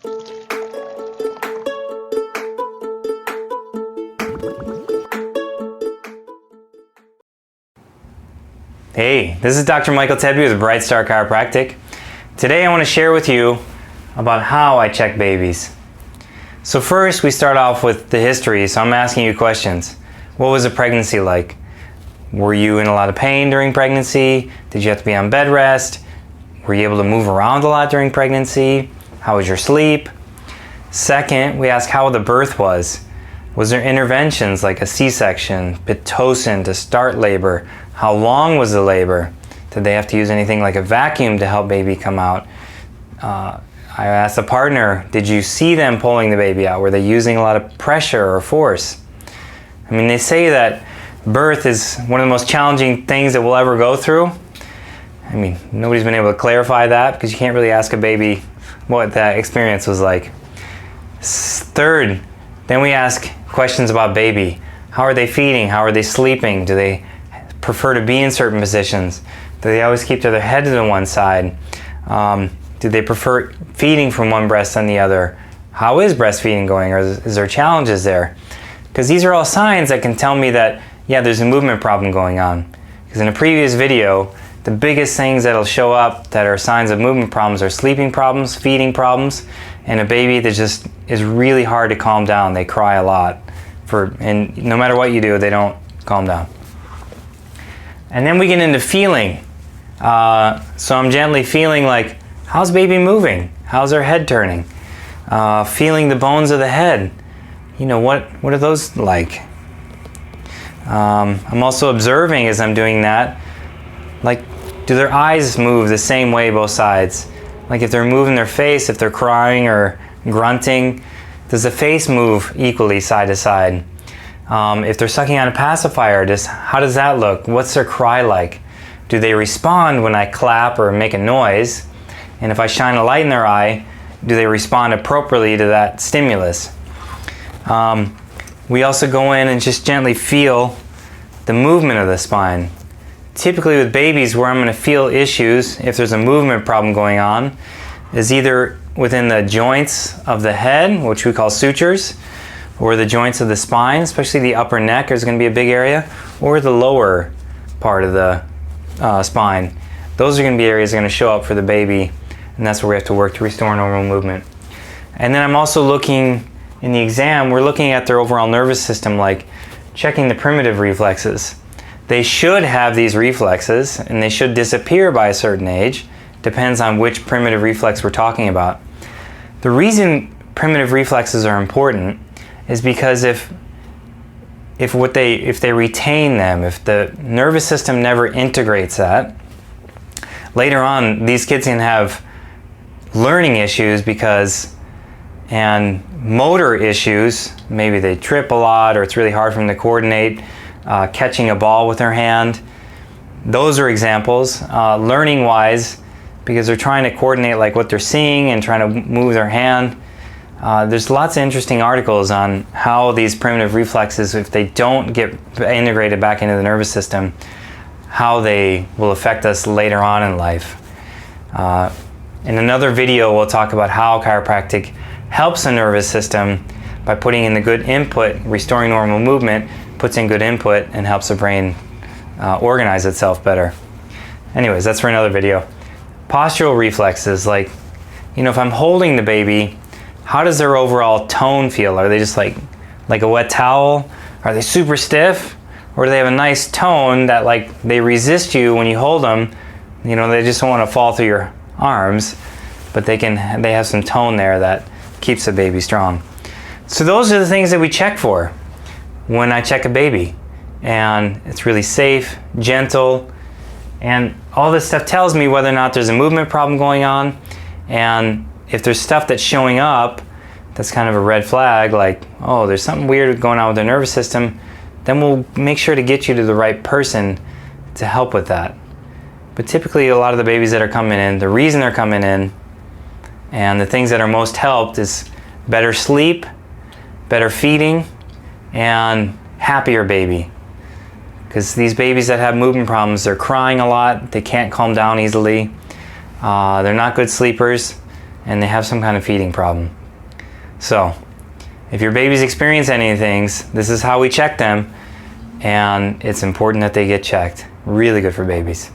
Hey, this is Dr. Michael Tebbe with Bright Star Chiropractic. Today I want to share with you about how I check babies. So first we start off with the history, so I'm asking you questions. What was the pregnancy like? Were you in a lot of pain during pregnancy? Did you have to be on bed rest? Were you able to move around a lot during pregnancy? How was your sleep? Second, we ask how the birth was. Was there interventions like a C-section, Pitocin to start labor? How long was the labor? Did they have to use anything like a vacuum to help baby come out? I asked the partner, did you see them pulling the baby out? Were they using a lot of pressure or force? I mean, they say that birth is one of the most challenging things that we'll ever go through. I mean, nobody's been able to clarify that because you can't really ask a baby what that experience was like. Third, then we ask questions about baby. How are they feeding? How are they sleeping? Do they prefer to be in certain positions? Do they always keep their head to the one side? Do they prefer feeding from one breast than the other? How is breastfeeding going? Or is there challenges there? Because these are all signs that can tell me that, yeah, there's a movement problem going on. Because in a previous video, the biggest things that'll show up that are signs of movement problems are sleeping problems, feeding problems, and a baby that just is really hard to calm down. They cry a lot. And no matter what you do, they don't calm down. And then we get into feeling. So I'm gently feeling like, how's baby moving? How's their head turning? Feeling the bones of the head. You know, what are those like? I'm also observing as I'm doing that, like, do their eyes move the same way both sides? Like if they're moving their face, if they're crying or grunting, does the face move equally side to side? If they're sucking on a pacifier, how does that look? What's their cry like? Do they respond when I clap or make a noise? And if I shine a light in their eye, do they respond appropriately to that stimulus? We also go in and just gently feel the movement of the spine. Typically with babies, where I'm going to feel issues, if there's a movement problem going on, is either within the joints of the head, which we call sutures, or the joints of the spine, especially the upper neck is going to be a big area, or the lower part of the spine. Those are going to be areas that are going to show up for the baby, and that's where we have to work to restore normal movement. And then I'm also looking, in the exam, we're looking at their overall nervous system, like checking the primitive reflexes. They should have these reflexes, and they should disappear by a certain age. Depends on which primitive reflex we're talking about. The reason primitive reflexes are important is because if they retain them, if the nervous system never integrates that, later on these kids can have learning issues and motor issues. Maybe they trip a lot, or it's really hard for them to coordinate catching a ball with their hand. Those are examples. Learning wise, because they're trying to coordinate like what they're seeing and trying to move their hand. There's lots of interesting articles on how these primitive reflexes, if they don't get integrated back into the nervous system, how they will affect us later on in life. In another video, we'll talk about how chiropractic helps the nervous system by putting in the good input, restoring normal movement, puts in good input, and helps the brain organize itself better. Anyways, that's for another video. Postural reflexes, like, you know, if I'm holding the baby, how does their overall tone feel? Are they just like a wet towel? Are they super stiff? Or do they have a nice tone that, like, they resist you when you hold them? You know, they just don't want to fall through your arms, but they have some tone there that keeps the baby strong. So those are the things that we check for when I check a baby. And it's really safe, gentle, and all this stuff tells me whether or not there's a movement problem going on. And if there's stuff that's showing up that's kind of a red flag, like, oh, there's something weird going on with the nervous system, then we'll make sure to get you to the right person to help with that. But typically a lot of the babies that are coming in, the reason they're coming in and the things that are most helped is better sleep, better feeding, and happier baby. Because these babies that have movement problems, they're crying a lot, they can't calm down easily, they're not good sleepers, and they have some kind of feeding problem. So if your babies experience any of these things, this is how we check them, and it's important that they get checked. Really good for babies.